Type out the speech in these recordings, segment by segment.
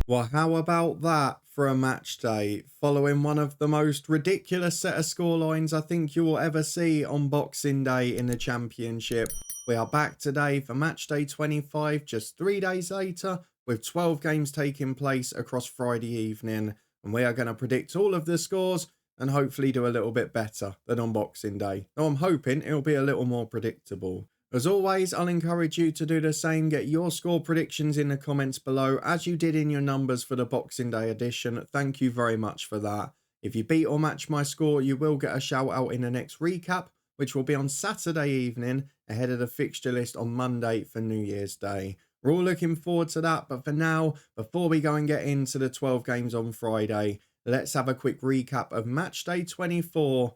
Well, how about that for a match day, following one of the most ridiculous set of scorelines I think you will ever see on Boxing Day in the Championship. We are back today for match day 25, just 3 days later, with 12 games taking place across Friday evening. And we are going to predict all of the scores and hopefully do a little bit better than on Boxing Day. Though I'm hoping it'll be a little more predictable. As always, I'll encourage you to do the same. Get your score predictions in the comments below, as you did in your numbers for the Boxing Day edition. Thank you very much for that. If you beat or match my score, you will get a shout out in the next recap, which will be on Saturday evening, ahead of the fixture list on Monday for New Year's Day. We're all looking forward to that, but for now, before we go and get into the 12 games on Friday, let's have a quick recap of match day 24.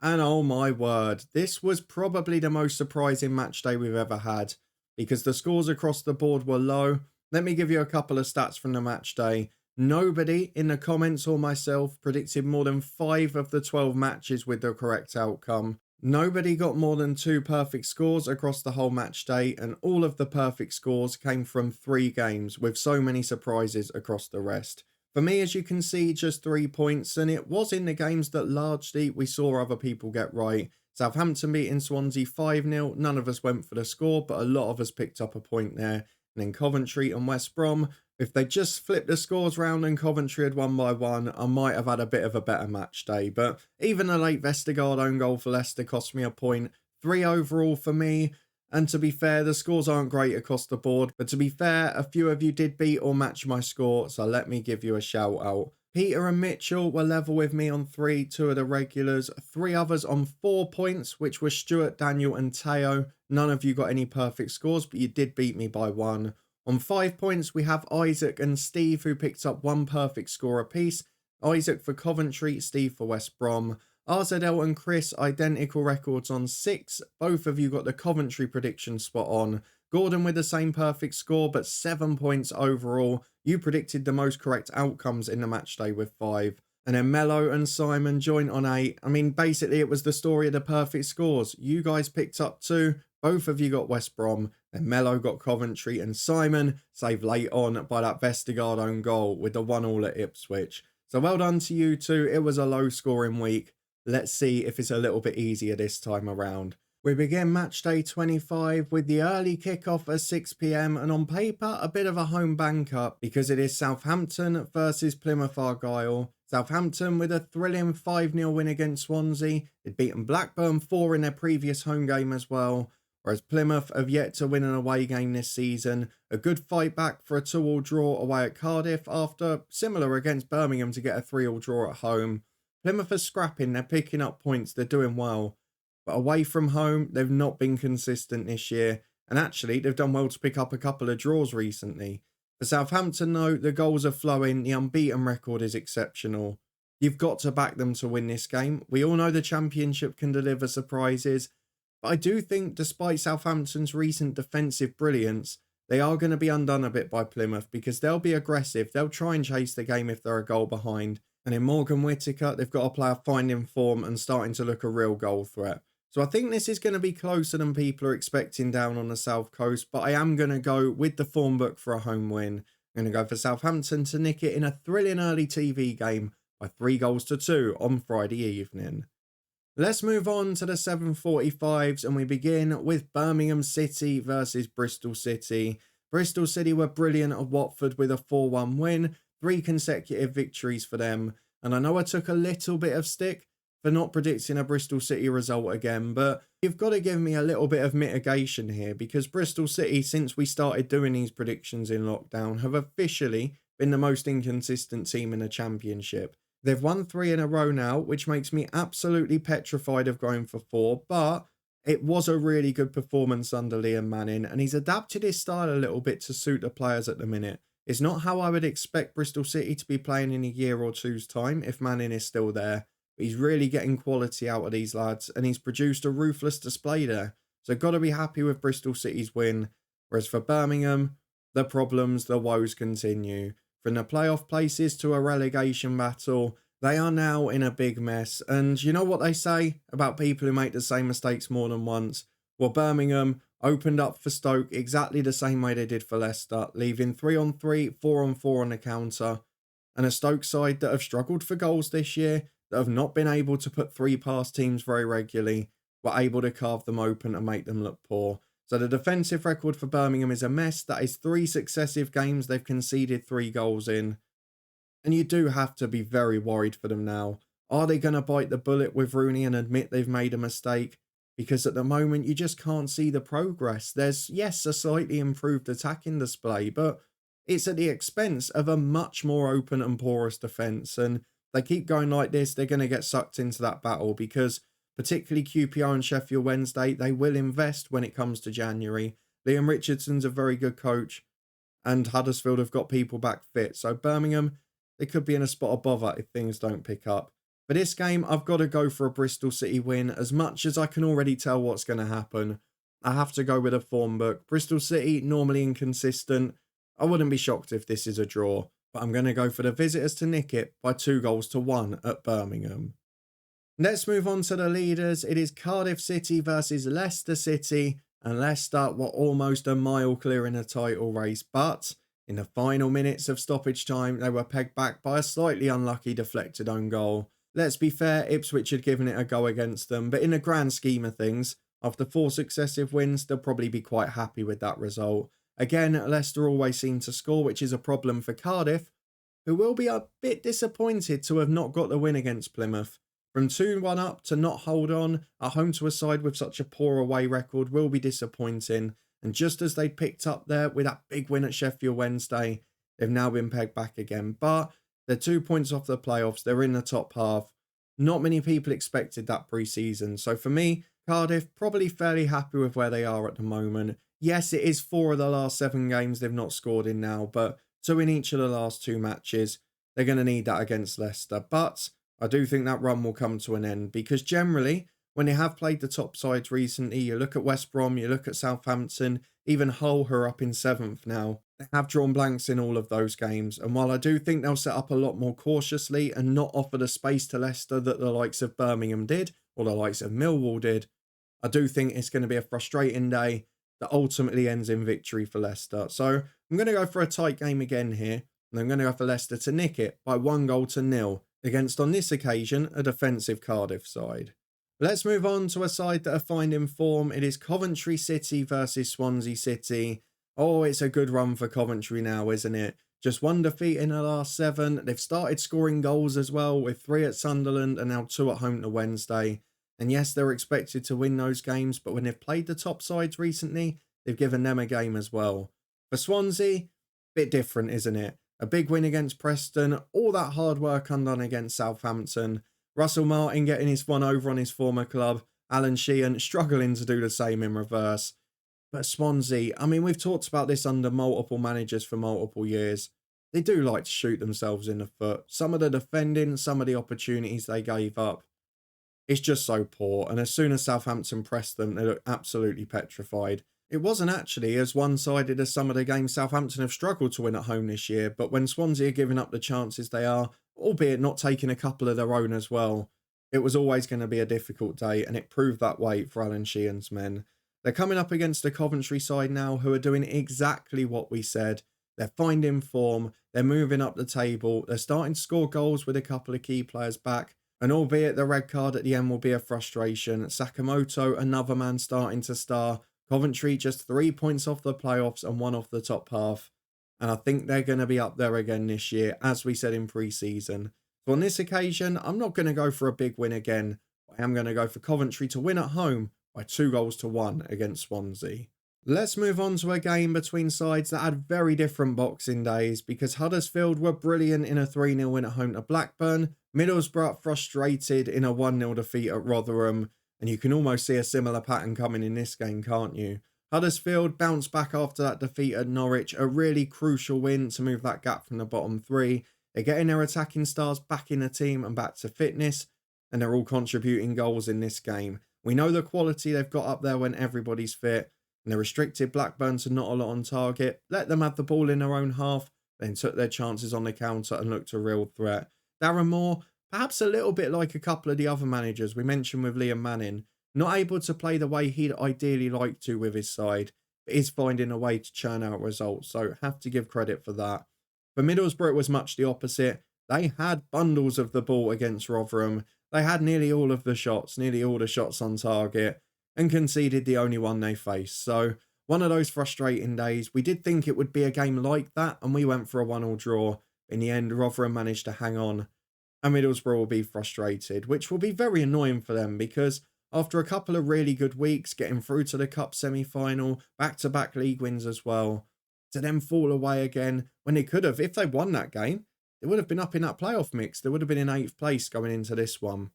And oh my word, this was probably the most surprising match day we've ever had, because the scores across the board were low. Let me give you a couple of stats from the match day. Nobody in the comments or myself predicted more than 5 of the 12 matches with the correct outcome. Nobody got more than 2 perfect scores across the whole match day, and all of the perfect scores came from 3 games, with so many surprises across the rest. For me, as you can see, just 3 points, and it was in the games that largely we saw other people get right. Southampton beating Swansea 5-0. None of us went for the score, but a lot of us picked up a point there. And then Coventry and West Brom, if they just flipped the scores round and Coventry had won by 1, I might have had a bit of a better match day. But even a late Vestergaard own goal for Leicester cost me a point. 3 overall for me. And to be fair, the scores aren't great across the board. But to be fair, a few of you did beat or match my score, so let me give you a shout out. Peter and Mitchell were level with me on 3, 2 of the regulars. 3 others on 4 points, which were Stuart, Daniel and Teo. None of you got any perfect scores, but you did beat me by 1. On 5 points, we have Isaac and Steve, who picked up 1 perfect score apiece. Isaac for Coventry, Steve for West Brom. RZL and Chris, identical records on 6. Both of you got the Coventry prediction spot on. Gordon with the same perfect score, but 7 points overall. You predicted the most correct outcomes in the match day with 5. And then Mello and Simon joined on 8. I mean, basically, it was the story of the perfect scores. You guys picked up 2. Both of you got West Brom. Then Mello got Coventry. And Simon saved late on by that Vestergaard own goal with the 1-1 at Ipswich. So well done to you two. It was a low scoring week. Let's see if it's a little bit easier this time around. We begin match day 25 with the early kickoff at 6 p.m. and on paper a bit of a home banker because it is Southampton versus Plymouth Argyle. Southampton with a thrilling 5-0 win against Swansea. They'd beaten Blackburn 4 in their previous home game as well. Whereas Plymouth have yet to win an away game this season. A good fight back for a 2-2 draw away at Cardiff after similar against Birmingham to get a 3-3 draw at home. Plymouth are scrapping, they're picking up points, they're doing well. But away from home, they've not been consistent this year. And actually, they've done well to pick up a couple of draws recently. For Southampton, though, the goals are flowing, the unbeaten record is exceptional. You've got to back them to win this game. We all know the Championship can deliver surprises. But I do think, despite Southampton's recent defensive brilliance, they are going to be undone a bit by Plymouth because they'll be aggressive. They'll try and chase the game if they're a goal behind. And in Morgan Whittaker, they've got a player finding form and starting to look a real goal threat. So I think this is going to be closer than people are expecting down on the South Coast. But I am going to go with the form book for a home win. I'm going to go for Southampton to nick it in a thrilling early TV game by 3-2 on Friday evening. Let's move on to the 7:45s and we begin with Birmingham City versus Bristol City. Bristol City were brilliant at Watford with a 4-1 win. 3 consecutive victories for them. And I know I took a little bit of stick for not predicting a Bristol City result again, but you've got to give me a little bit of mitigation here because Bristol City, since we started doing these predictions in lockdown, have officially been the most inconsistent team in the Championship. They've won 3 in a row now, which makes me absolutely petrified of going for 4, but it was a really good performance under Liam Manning, and he's adapted his style a little bit to suit the players at the minute. It's not how I would expect Bristol City to be playing in a year or two's time if Manning is still there. But he's really getting quality out of these lads and he's produced a ruthless display there. So got to be happy with Bristol City's win. Whereas for Birmingham, the problems, the woes continue. From the playoff places to a relegation battle, they are now in a big mess. And you know what they say about people who make the same mistakes more than once? Well, Birmingham opened up for Stoke exactly the same way they did for Leicester, leaving 3-on-3, 4-on-4 on the counter, and a Stoke side that have struggled for goals this year, that have not been able to put three past teams very regularly, were able to carve them open and make them look poor. So the defensive record for Birmingham is a mess. That is 3 successive games they've conceded 3 goals in. And you do have to be very worried for them now. Are they going to bite the bullet with Rooney and admit they've made a mistake? Because at the moment, you just can't see the progress. There's, yes, a slightly improved attacking display, but it's at the expense of a much more open and porous defence. And they keep going like this, they're going to get sucked into that battle because particularly QPR and Sheffield Wednesday, they will invest when it comes to January. Liam Richardson's a very good coach and Huddersfield have got people back fit. So Birmingham, they could be in a spot of bother if things don't pick up. For this game, I've got to go for a Bristol City win. As much as I can already tell what's going to happen, I have to go with a form book. Bristol City, normally inconsistent. I wouldn't be shocked if this is a draw, but I'm going to go for the visitors to nick it by 2-1 at Birmingham. Let's move on to the leaders. It is Cardiff City versus Leicester City, and Leicester were almost a mile clear in a title race, but in the final minutes of stoppage time, they were pegged back by a slightly unlucky deflected own goal. Let's be fair, Ipswich had given it a go against them, but in the grand scheme of things, after 4 successive wins, they'll probably be quite happy with that result. Again, Leicester always seem to score, which is a problem for Cardiff, who will be a bit disappointed to have not got the win against Plymouth. From 2-1 up to not hold on at home to a side with such a poor away record will be disappointing. And just as they picked up there with that big win at Sheffield Wednesday, they've now been pegged back again. But they're 2 points off the playoffs. They're in the top half. Not many people expected that pre-season. So for me, Cardiff probably fairly happy with where they are at the moment. Yes, it is 4 of the last 7 games they've not scored in now, but 2 in each of the last 2 matches. They're going to need that against Leicester. But I do think that run will come to an end because generally, when they have played the top sides recently, you look at West Brom, you look at Southampton, even Hull, who are up in 7th now. They have drawn blanks in all of those games. And while I do think they'll set up a lot more cautiously and not offer the space to Leicester that the likes of Birmingham did or the likes of Millwall did, I do think it's going to be a frustrating day that ultimately ends in victory for Leicester. So I'm going to go for a tight game again here. And I'm going to go for Leicester to nick it by 1-0 against, on this occasion, a defensive Cardiff side. Let's move on to a side that are finding form. It is Coventry City versus Swansea City. Oh, it's a good run for Coventry now, isn't it? Just 1 defeat in the last 7. They've started scoring goals as well, with 3 at Sunderland and now 2 at home to Wednesday. And yes, they're expected to win those games, but when they've played the top sides recently, they've given them a game as well. For Swansea, bit different, isn't it? A big win against Preston, all that hard work undone against Southampton. Russell Martin getting his one over on his former club. Alan Sheehan struggling to do the same in reverse. But Swansea, I mean, we've talked about this under multiple managers for multiple years. They do like to shoot themselves in the foot. Some of the defending, some of the opportunities they gave up. It's just so poor. And as soon as Southampton pressed them, they looked absolutely petrified. It wasn't actually as one-sided as some of the games Southampton have struggled to win at home this year. But when Swansea are giving up the chances they are, albeit not taking a couple of their own as well, it was always going to be a difficult day. And it proved that way for Alan Sheehan's men. They're coming up against the Coventry side now who are doing exactly what we said. They're finding form. They're moving up the table. They're starting to score goals with a couple of key players back. And albeit the red card at the end will be a frustration, Sakamoto, another man starting to star. Coventry just 3 points off the playoffs and 1 off the top half. And I think they're going to be up there again this year, as we said in pre-season. So on this occasion, I'm not going to go for a big win again. I am going to go for Coventry to win at home by 2-1 against Swansea. Let's move on to a game between sides that had very different Boxing Days because Huddersfield were brilliant in a 3-0 win at home to Blackburn. Middlesbrough frustrated in a 1-0 defeat at Rotherham. And you can almost see a similar pattern coming in this game, can't you? Huddersfield bounced back after that defeat at Norwich, a really crucial win to move that gap from the bottom 3. They're getting their attacking stars back in the team and back to fitness, and they're all contributing goals in this game. We know the quality they've got up there when everybody's fit, and they restricted Blackburn to not a lot on target, let them have the ball in their own half, then took their chances on the counter and looked a real threat. Darren Moore, perhaps a little bit like a couple of the other managers we mentioned with Liam Manning, Not able to play the way he'd ideally like to with his side, but is finding a way to churn out results, so have to give credit for that. For Middlesbrough, it was much the opposite. They had bundles of the ball against Rotherham. They had nearly all of the shots, nearly all the shots on target, and conceded the only one they faced. So one of those frustrating days. We did think it would be a game like that, and we went for a 1-1 draw. In the end, Rotherham managed to hang on, and Middlesbrough will be frustrated, which will be very annoying for them because after a couple of really good weeks, getting through to the Cup semi-final, back-to-back league wins as well, to then fall away again when they could have, if they won that game, they would have been up in that playoff mix. They would have been in 8th place going into this one.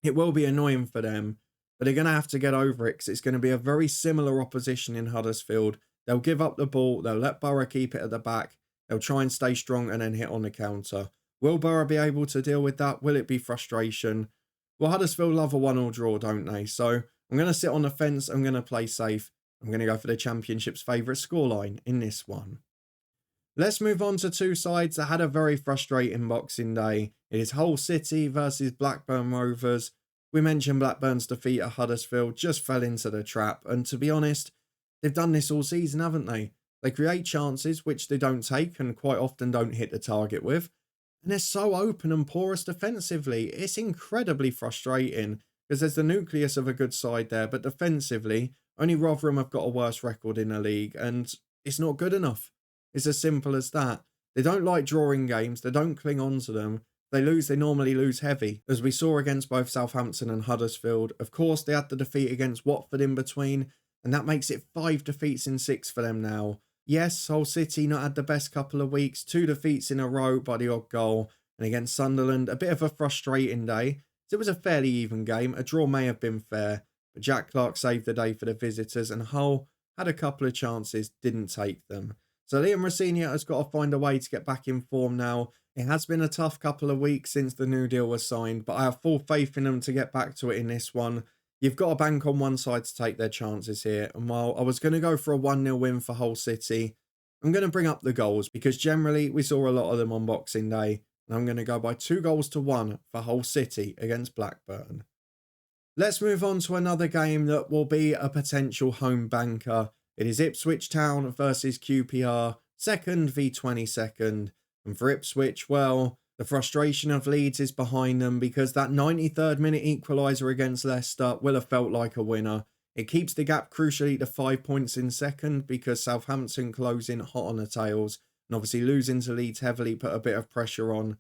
It will be annoying for them, but they're going to have to get over it because it's going to be a very similar opposition in Huddersfield. They'll give up the ball. They'll let Borough keep it at the back. They'll try and stay strong and then hit on the counter. Will Borough be able to deal with that? Will it be frustration? Well, Huddersfield love a 1-1 draw, don't they? So I'm going to sit on the fence. I'm going to play safe. I'm going to go for the Championship's favourite scoreline in this one. Let's move on to two sides that had a very frustrating Boxing Day. It is Hull City versus Blackburn Rovers. We mentioned Blackburn's defeat at Huddersfield just fell into the trap. And to be honest, they've done this all season, haven't they? They create chances, which they don't take and quite often don't hit the target with. And they're so open and porous defensively. It's incredibly frustrating because there's the nucleus of a good side there. But defensively, only Rotherham have got a worse record in the league. And it's not good enough. It's as simple as that. They don't like drawing games. They don't cling on to them. They lose, they normally lose heavy, as we saw against both Southampton and Huddersfield. Of course, they had the defeat against Watford in between, and that makes it 5 defeats in 6 for them now. Yes, Hull City not had the best couple of weeks, 2 defeats in a row by the odd goal, and against Sunderland, a bit of a frustrating day. It was a fairly even game. A draw may have been fair, but Jack Clark saved the day for the visitors, and Hull had a couple of chances, didn't take them. So Liam Rosenior has got to find a way to get back in form now. It has been a tough couple of weeks since the new deal was signed, but I have full faith in them to get back to it in this one. You've got to bank on one side to take their chances here. And while I was going to go for a 1-0 win for Hull City, I'm going to bring up the goals because generally we saw a lot of them on Boxing Day. And I'm going to go by 2-1 for Hull City against Blackburn. Let's move on to another game that will be a potential home banker. It is Ipswich Town versus QPR, 2nd v 22nd. And for Ipswich, well, the frustration of Leeds is behind them because that 93rd minute equaliser against Leicester will have felt like a winner. It keeps the gap crucially to 5 points in second because Southampton closing hot on the tails. And obviously losing to Leeds heavily put a bit of pressure on.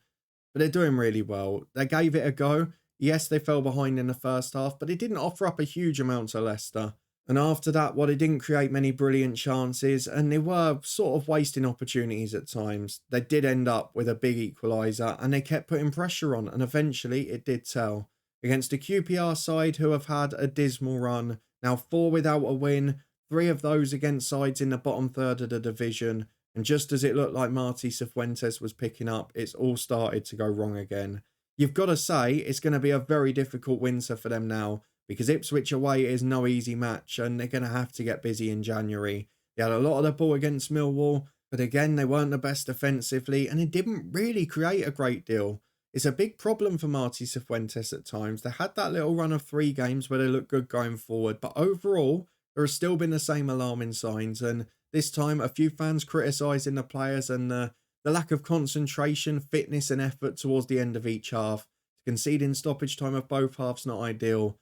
But they're doing really well. They gave it a go. Yes, they fell behind in the first half, but it didn't offer up a huge amount to Leicester. And after that, well, they didn't create many brilliant chances and they were sort of wasting opportunities at times. They did end up with a big equaliser and they kept putting pressure on and eventually it did tell. Against a QPR side who have had a dismal run, now 4 without a win, 3 of those against sides in the bottom third of the division. And just as it looked like Martí Cifuentes was picking up, it's all started to go wrong again. You've got to say it's going to be a very difficult winter for them now, because Ipswich away is no easy match and they're going to have to get busy in January. They had a lot of the ball against Millwall, but again, they weren't the best defensively and it didn't really create a great deal. It's a big problem for Martí Cifuentes at times. They had that little run of 3 games where they looked good going forward, but overall, there has still been the same alarming signs. And this time, a few fans criticising the players and the lack of concentration, fitness and effort towards the end of each half. Conceding stoppage time of both halves not ideal.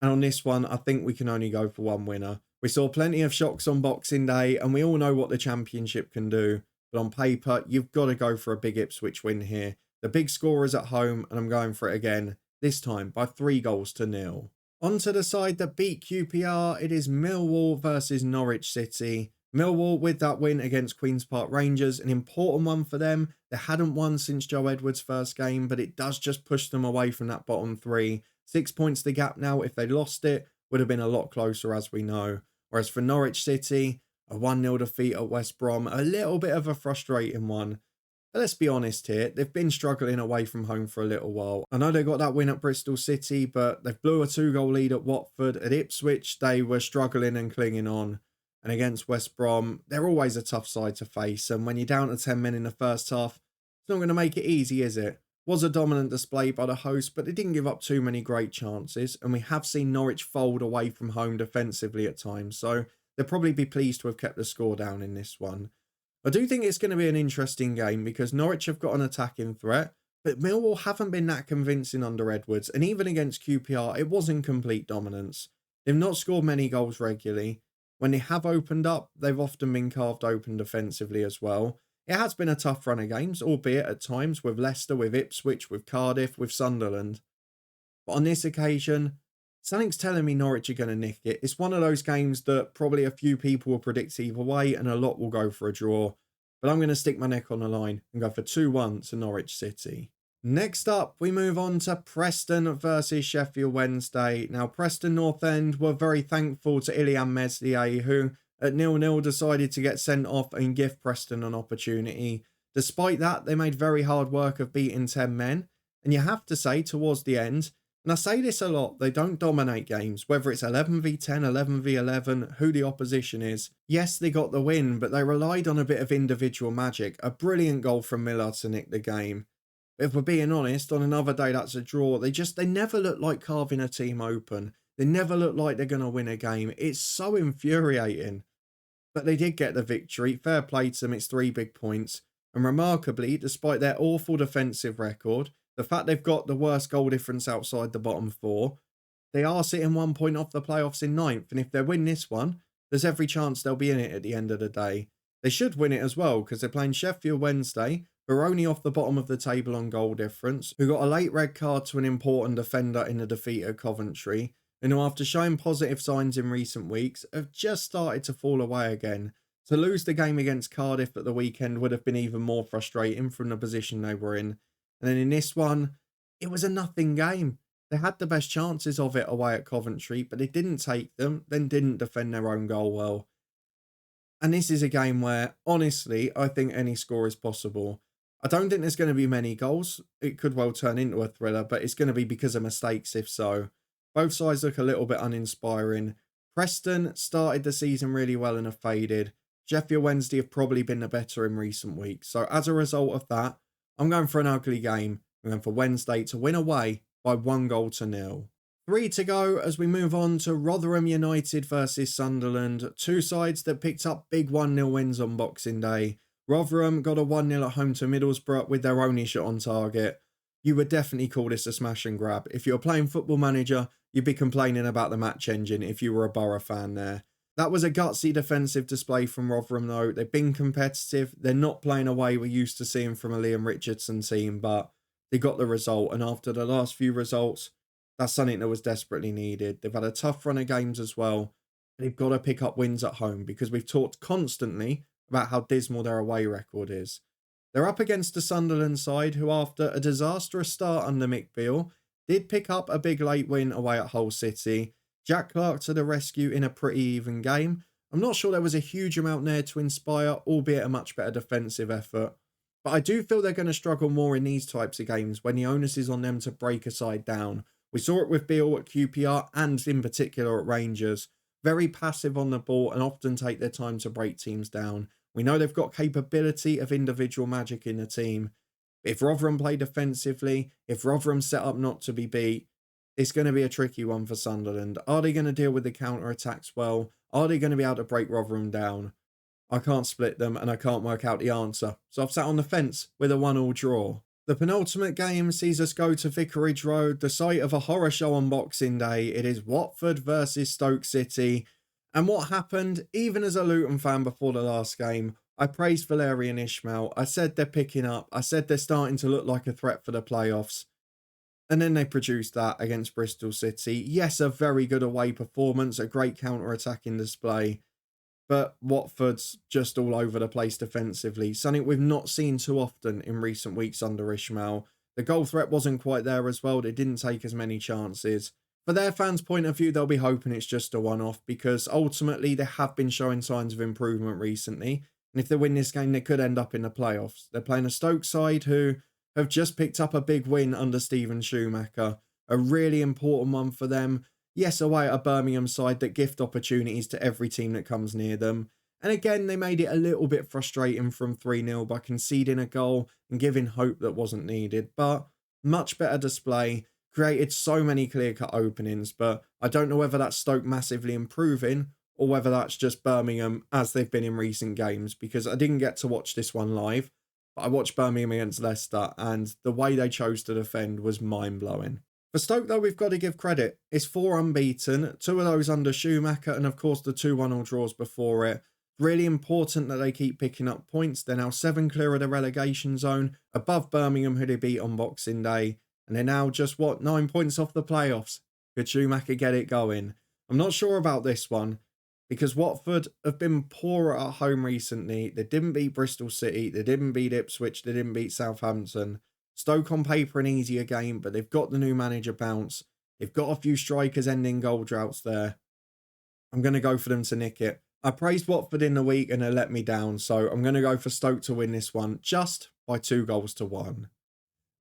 And on this one, I think we can only go for one winner. We saw plenty of shocks on Boxing Day, and we all know what the Championship can do. But on paper, you've got to go for a big Ipswich win here. The big scorer is at home, and I'm going for it again, this time by 3-0. On to the side that beat QPR, it is Millwall versus Norwich City. Millwall with that win against Queen's Park Rangers, an important one for them. They hadn't won since Joe Edwards' first game, but it does just push them away from that bottom 3. 6 points the gap now. If they lost it, would have been a lot closer, as we know. Whereas for Norwich City, a 1-0 defeat at West Brom, a little bit of a frustrating one. But let's be honest here, they've been struggling away from home for a little while. I know they got that win at Bristol City, but they blew a 2-goal lead at Watford. At Ipswich, they were struggling and clinging on. And against West Brom, they're always a tough side to face. And when you're down to 10 men in the first half, it's not going to make it easy, is it? Was a dominant display by the host, but they didn't give up too many great chances, and we have seen Norwich fold away from home defensively at times, so they'll probably be pleased to have kept the score down in this one. I do think it's going to be an interesting game because Norwich have got an attacking threat, but Millwall haven't been that convincing under Edwards, and even against QPR, it was in complete dominance. They've not scored many goals regularly. When they have opened up, they've often been carved open defensively as well. It has been a tough run of games, albeit at times with Leicester, with Ipswich, with Cardiff, with Sunderland. But on this occasion, something's telling me Norwich are going to nick it. It's one of those games that probably a few people will predict either way and a lot will go for a draw. But I'm going to stick my neck on the line and go for 2-1 to Norwich City. Next up, we move on to Preston versus Sheffield Wednesday. Now, Preston North End were very thankful to Ilian Meslier, who at 0-0 decided to get sent off and give Preston an opportunity. Despite that, they made very hard work of beating 10 men. And you have to say, towards the end, and I say this a lot, they don't dominate games, whether it's 11v10, 11v11, who the opposition is. Yes, they got the win, but they relied on a bit of individual magic. A brilliant goal from Miller to nick the game. If we're being honest, on another day that's a draw. They never look like carving a team open. They never look like they're going to win a game. It's so infuriating. But they did get the victory. Fair play to them, it's 3 big points. And remarkably, despite their awful defensive record, the fact they've got the worst goal difference outside the bottom 4, they are sitting 1 point off the playoffs in 9th. And if they win this one, there's every chance they'll be in it at the end of the day. They should win it as well because they're playing Sheffield Wednesday, who are only off the bottom of the table on goal difference, who got a late red card to an important defender in the defeat at Coventry, and who, after showing positive signs in recent weeks, have just started to fall away again. To lose the game against Cardiff at the weekend would have been even more frustrating from the position they were in. And then in this one, it was a nothing game. They had the best chances of it away at Coventry, but they didn't take them, then didn't defend their own goal well. And this is a game where, honestly, I think any score is possible. I don't think there's going to be many goals. It could well turn into a thriller, but it's going to be because of mistakes if so. Both sides look a little bit uninspiring. Preston started the season really well and have faded. Sheffield Wednesday have probably been the better in recent weeks. So as a result of that, I'm going for an ugly game. I'm going for Wednesday to win away by 1-0. 3 to go as we move on to Rotherham United versus Sunderland. Two sides that picked up big 1-0 wins on Boxing Day. Rotherham got a 1-0 at home to Middlesbrough with their only shot on target. You would definitely call this a smash and grab. If you're playing Football Manager, you'd be complaining about the match engine if you were a Borough fan there. That was a gutsy defensive display from Rotherham though. They've been competitive. They're not playing away we're used to seeing from a Liam Richardson team, but they got the result. And after the last few results, that's something that was desperately needed. They've had a tough run of games as well. They've got to pick up wins at home because we've talked constantly about how dismal their away record is. They're up against the Sunderland side who, after a disastrous start under Mick Beale, did pick up a big late win away at Hull City. Jack Clark to the rescue in a pretty even game. I'm not sure there was a huge amount there to inspire, albeit a much better defensive effort. But I do feel they're going to struggle more in these types of games when the onus is on them to break a side down. We saw it with Beale at QPR and in particular at Rangers. Very passive on the ball and often take their time to break teams down. We know they've got capability of individual magic in the team. If Rotherham play defensively, if Rotherham set up not to be beat, it's going to be a tricky one for Sunderland. Are they going to deal with the counter-attacks well? Are they going to be able to break Rotherham down? I can't split them and I can't work out the answer. So I've sat on the fence with a 1-1 draw. The penultimate game sees us go to Vicarage Road, the site of a horror show on Boxing Day. It is Watford versus Stoke City. And what happened, even as a Luton fan before the last game, I praised Valerian Ismail. I said they're picking up. I said they're starting to look like a threat for the playoffs. And then they produced that against Bristol City. Yes, a very good away performance, a great counter-attacking display. But Watford's just all over the place defensively. Something we've not seen too often in recent weeks under Ismail. The goal threat wasn't quite there as well. They didn't take as many chances. For their fans' point of view, they'll be hoping it's just a one-off because ultimately they have been showing signs of improvement recently. And if they win this game, they could end up in the playoffs. They're playing a Stoke side who have just picked up a big win under Steven Schumacher. A really important one for them. Yes, away at a Birmingham side that gift opportunities to every team that comes near them. And again, they made it a little bit frustrating from 3-0 by conceding a goal and giving hope that wasn't needed. But Much better display, created so many clear-cut openings, but I don't know whether that's Stoke massively improving or whether that's just Birmingham as they've been in recent games, because I didn't get to watch this one live, but I watched Birmingham against Leicester, and the way they chose to defend was mind-blowing. For Stoke, though, we've got to give credit. It's 4 unbeaten, 2 of those under Schumacher, and of course the 2-1 draws before it. Really important that they keep picking up points. They're now 7 clear of the relegation zone, above Birmingham, who they beat on Boxing Day. And they're now just, 9 points off the playoffs. Could Schumacher get it going? I'm not sure about this one, because Watford have been poorer at home recently. They didn't beat Bristol City. They didn't beat Ipswich. They didn't beat Southampton. Stoke on paper an easier game, but they've got the new manager bounce. They've got a few strikers ending goal droughts there. I'm going to go for them to nick it. I praised Watford in the week and they let me down, so I'm going to go for Stoke to win this one, just by 2-1.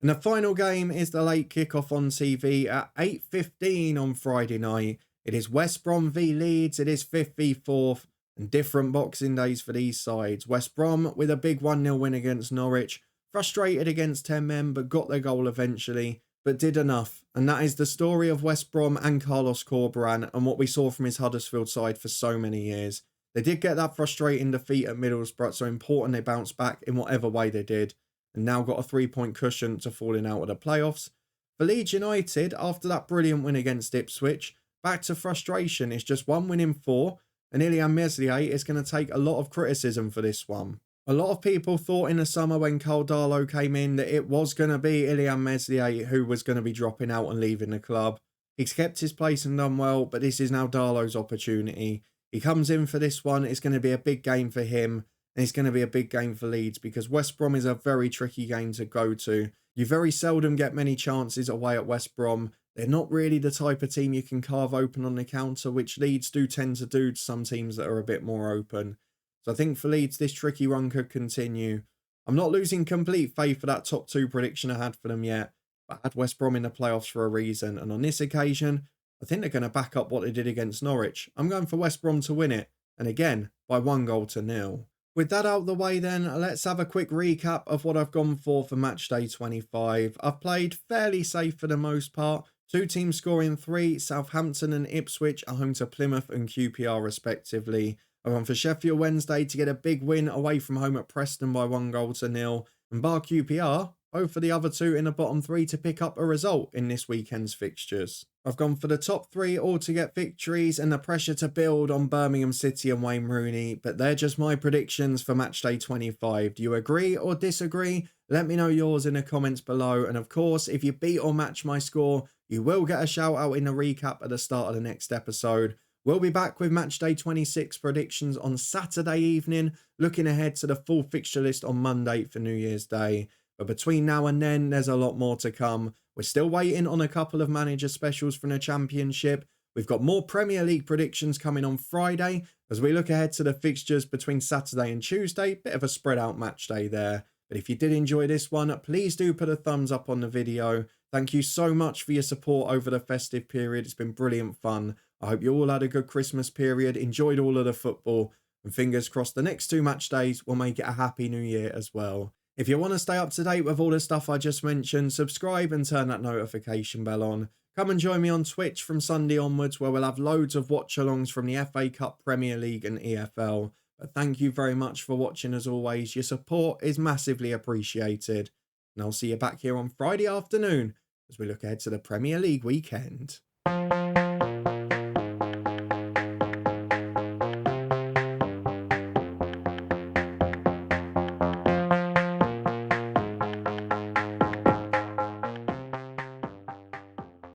And the final game is the late kickoff on TV at 8:15 on Friday night. It is West Brom v Leeds. It is 5th v 4th, and different Boxing Days for these sides. West Brom with a big 1-0 win against Norwich. Frustrated against 10 men, but got their goal eventually, but did enough. And that is the story of West Brom and Carlos Corberán and what we saw from his Huddersfield side for so many years. They did get that frustrating defeat at Middlesbrough, so important they bounced back in whatever way they did, and now got a 3-point cushion to falling out of the playoffs. For Leeds United, after that brilliant win against Ipswich, back to frustration. It's just 1 win in 4, and Ilyan Meslier is going to take a lot of criticism for this one. A lot of people thought in the summer when Karl Darlow came in that it was going to be Ilyan Meslier who was going to be dropping out and leaving the club. He's kept his place and done well, but this is now Darlow's opportunity. He comes in for this one. It's going to be a big game for him, and it's going to be a big game for Leeds, because West Brom is a very tricky game to go to. You very seldom get many chances away at West Brom. They're not really the type of team you can carve open on the counter, which Leeds do tend to do to some teams that are a bit more open. So I think for Leeds, this tricky run could continue. I'm not losing complete faith for that top 2 prediction I had for them yet, but I had West Brom in the playoffs for a reason. And on this occasion, I think they're going to back up what they did against Norwich. I'm going for West Brom to win it, and again, by 1-0. With that out of the way then, let's have a quick recap of what I've gone for Matchday 25. I've played fairly safe for the most part. 2 teams scoring 3, Southampton and Ipswich are home to Plymouth and QPR respectively. I've gone for Sheffield Wednesday to get a big win away from home at Preston by 1-0, and bar QPR, both for the other 2 in the bottom 3 to pick up a result in this weekend's fixtures. I've gone for the top 3 all to get victories and the pressure to build on Birmingham City and Wayne Rooney, but they're just my predictions for Matchday 25. Do you agree or disagree? Let me know yours in the comments below, and of course, if you beat or match my score, you will get a shout out in the recap at the start of the next episode. We'll be back with Matchday 26 predictions on Saturday evening, looking ahead to the full fixture list on Monday for New Year's Day. But between now and then, there's a lot more to come. We're still waiting on a couple of manager specials from the Championship. We've got more Premier League predictions coming on Friday as we look ahead to the fixtures between Saturday and Tuesday. Bit of a spread out match day there. But if you did enjoy this one, please do put a thumbs up on the video. Thank you so much for your support over the festive period. It's been brilliant fun. I hope you all had a good Christmas period, enjoyed all of the football, and fingers crossed the next 2 match days will make it a happy new year as well. If you want to stay up to date with all the stuff I just mentioned, subscribe and turn that notification bell on. Come and join me on Twitch from Sunday onwards, where we'll have loads of watch-alongs from the FA Cup, Premier League and EFL. But thank you very much for watching as always. Your support is massively appreciated. And I'll see you back here on Friday afternoon as we look ahead to the Premier League weekend.